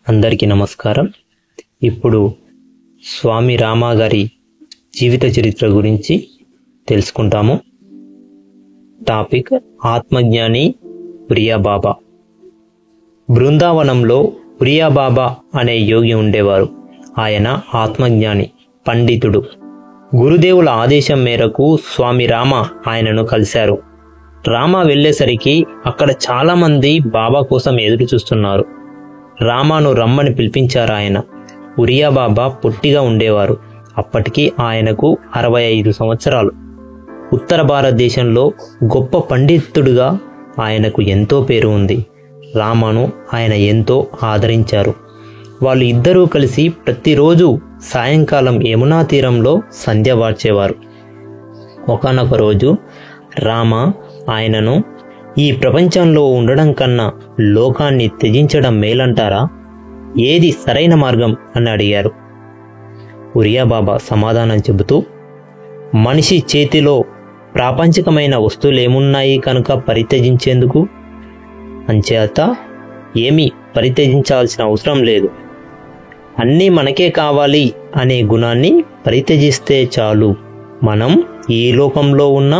అందరికీ నమస్కారం. ఇప్పుడు స్వామి రామ గారి జీవిత చరిత్ర గురించి తెలుసుకుంటాము. టాపిక్ ఆత్మజ్ఞాని ప్రియా బాబా. బృందావనంలో ప్రియా బాబా అనే యోగి ఉండేవారు. ఆయన ఆత్మజ్ఞాని, పండితుడు. గురుదేవుల ఆదేశం మేరకు స్వామి రామ ఆయనను కలిశారు. రామ వెళ్ళేసరికి అక్కడ చాలామంది బాబా కోసం ఎదురు చూస్తున్నారు. రామాను రమ్మని పిలిపించారు ఆయన. ప్రియా బాబా పొట్టిగా ఉండేవారు. అప్పటికి ఆయనకు 65 సంవత్సరాలు. ఉత్తర భారతదేశంలో గొప్ప పండితుడిగా ఆయనకు ఎంతో పేరు ఉంది. రామాను ఆయన ఎంతో ఆదరించారు. వాళ్ళు ఇద్దరూ కలిసి ప్రతిరోజు సాయంకాలం యమునా తీరంలో సంధ్య వార్చేవారు. ఒకానొక రోజు రామ ఆయనను, ఈ ప్రపంచంలో ఉండడం కన్నా లోకాన్ని త్యజించడం మేలంటారా? ఏది సరైన మార్గం అని అడిగారు. ప్రియా బాబా సమాధానం చెబుతూ, మనిషి చేతిలో ప్రాపంచికమైన వస్తువులేమున్నాయి కనుక పరిత్యజించేందుకు? అంచేత ఏమీ పరిత్యజించాల్సిన అవసరం లేదు. అన్నీ మనకే కావాలి అనే గుణాన్ని పరిత్యజిస్తే చాలు. మనం ఈ లోకంలో ఉన్నా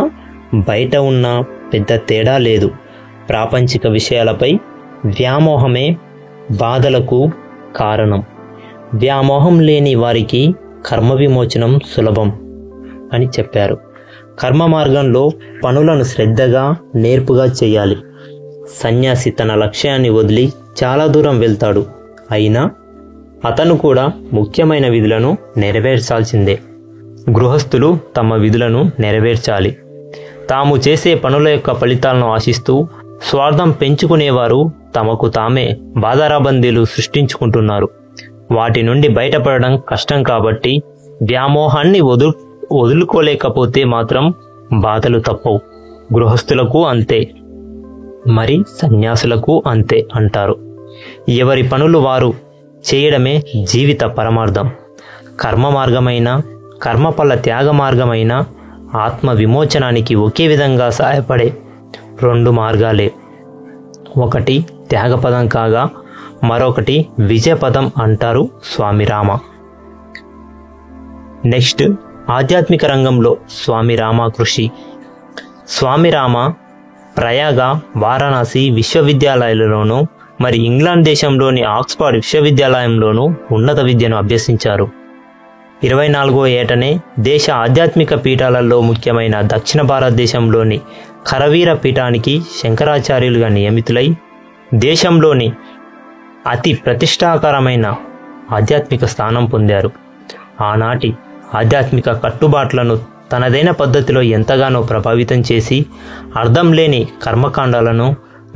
బయట ఉన్నా పెద్ద తేడా లేదు. ప్రాపంచిక విషయాలపై వ్యామోహమే బాధలకు కారణం. వ్యామోహం లేని వారికి కర్మ విమోచనం సులభం అని చెప్పారు. కర్మ మార్గంలో పనులను శ్రద్ధగా, నేర్పుగా చేయాలి. సన్యాసి తన లక్ష్యాన్ని వదిలి చాలా దూరం వెళ్తాడు. అయినా అతను కూడా ముఖ్యమైన విధులను నెరవేర్చాల్సిందే. గృహస్థులు తమ విధులను నెరవేర్చాలి. తాము చేసే పనుల యొక్క ఫలితాలను ఆశిస్తూ స్వార్థం పెంచుకునేవారు తమకు తామే బాధారాబందీలు సృష్టించుకుంటున్నారు. వాటి నుండి బయటపడడం కష్టం కాబట్టి వ్యామోహాన్ని వదులుకోలేకపోతే మాత్రం బాధలు తప్పవు. గృహస్థులకు అంతే, మరి సన్యాసులకు అంతే అంటారు. ఎవరి పనులు వారు చేయడమే జీవిత పరమార్థం. కర్మ మార్గమైన, కర్మఫల త్యాగ మార్గమైన ఆత్మ విమోచనానికి ఒకే విధంగా సహాయపడే 2 మార్గాలే. ఒకటి త్యాగపదం కాగా మరొకటి విజయపదం అంటారు స్వామి రామ. నెక్స్ట్, ఆధ్యాత్మిక రంగంలో స్వామి రామ కృషి. స్వామి రామ ప్రయాగ, వారణాసి విశ్వవిద్యాలయాలలోనూ మరి ఇంగ్లాండ్ దేశంలోని ఆక్స్ఫర్డ్ విశ్వవిద్యాలయంలోనూ ఉన్నత విద్యను అభ్యసించారు. 24వ ఏటనే దేశ ఆధ్యాత్మిక పీఠాలలో ముఖ్యమైన దక్షిణ భారతదేశంలోని కరవీర పీఠానికి శంకరాచార్యులుగా నియమితులై దేశంలోని అతి ప్రతిష్టాకరమైన ఆధ్యాత్మిక స్థానం పొందారు. ఆనాటి ఆధ్యాత్మిక కట్టుబాట్లను తనదైన పద్ధతిలో ఎంతగానో ప్రభావితం చేసి అర్థం లేని కర్మకాండాలను,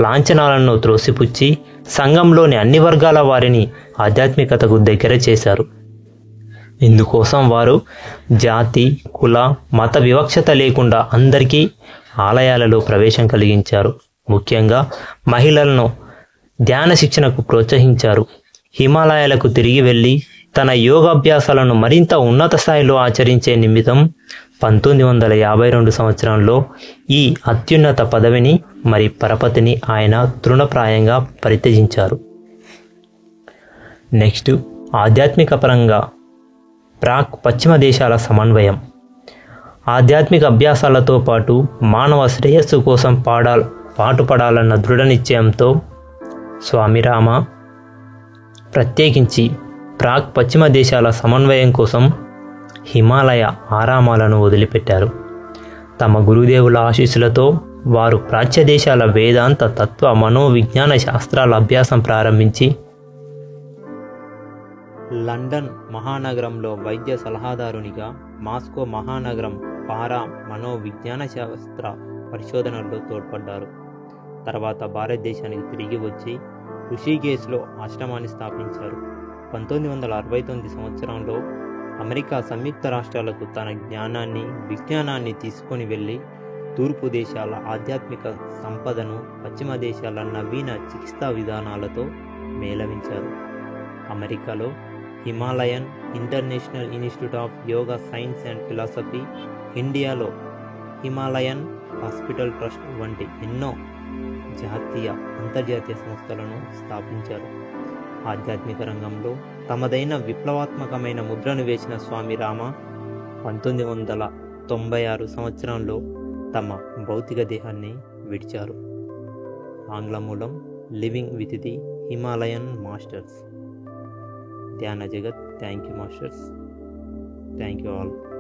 లాంఛనాలను త్రోసిపుచ్చి సంఘంలోని అన్ని వర్గాల వారిని ఆధ్యాత్మికతకు దగ్గర చేశారు. ఇందుకోసం వారు జాతి, కుల, మత వివక్షత లేకుండా అందరికీ ఆలయాలలో ప్రవేశం కలిగించారు. ముఖ్యంగా మహిళలను ధ్యాన శిక్షణకు ప్రోత్సహించారు. హిమాలయాలకు తిరిగి వెళ్ళి తన యోగాభ్యాసాలను మరింత ఉన్నత స్థాయిలో ఆచరించే నిమిత్తం 1952 సంవత్సరంలో ఈ అత్యున్నత పదవిని మరి పరపతిని ఆయన తృణప్రాయంగా పరిత్యజించారు. నెక్స్ట్, ఆధ్యాత్మిక పరంగా ప్రాక్ పశ్చిమ దేశాల సమన్వయం. ఆధ్యాత్మిక అభ్యాసాలతో పాటు మానవ శ్రేయస్సు కోసం పాటుపడాలన్న దృఢ నిశ్చయంతో స్వామి రామ ప్రత్యేకించి ప్రాక్ పశ్చిమ దేశాల సమన్వయం కోసం హిమాలయ ఆరామాలను వదిలిపెట్టారు. తమ గురుదేవుల ఆశీస్సులతో వారు ప్రాచ్య దేశాల వేదాంత, తత్వ, మనోవిజ్ఞాన శాస్త్రాల అభ్యాసం ప్రారంభించి లండన్ మహానగరంలో వైద్య సలహాదారునిగా, మాస్కో మహానగరం పారా మనోవిజ్ఞాన శాస్త్ర పరిశోధనల్లో తోడ్పడ్డారు. తర్వాత భారతదేశానికి తిరిగి వచ్చి ఋషికేశ్లో ఆశ్రమాన్ని స్థాపించారు. 1969 సంవత్సరంలో అమెరికా సంయుక్త రాష్ట్రాలకు తన జ్ఞానాన్ని, విజ్ఞానాన్ని తీసుకొని వెళ్ళి తూర్పు దేశాల ఆధ్యాత్మిక సంపదను పశ్చిమ దేశాల నవీన చికిత్సా విధానాలతో మేళవించారు. అమెరికాలో Himalayan international institute of yoga science and philosophy, ఇండియాలో హిమాలయన్ హాస్పిటల్ ట్రస్ట్ వంటి ఎన్నో జాతీయ, అంతర్జాతీయ సంస్థలను స్థాపించారు. ఆధ్యాత్మిక రంగంలో తమదైన విప్లవాత్మకమైన ముద్రను వేసిన స్వామి రామ 1996 సంవత్సరంలో తమ భౌతిక దేహాన్ని విడిచారు. ఆంగ్ల మూలం living with the Himalayan masters. ధ్యాన జగత్. Thank you masters. Thank you all.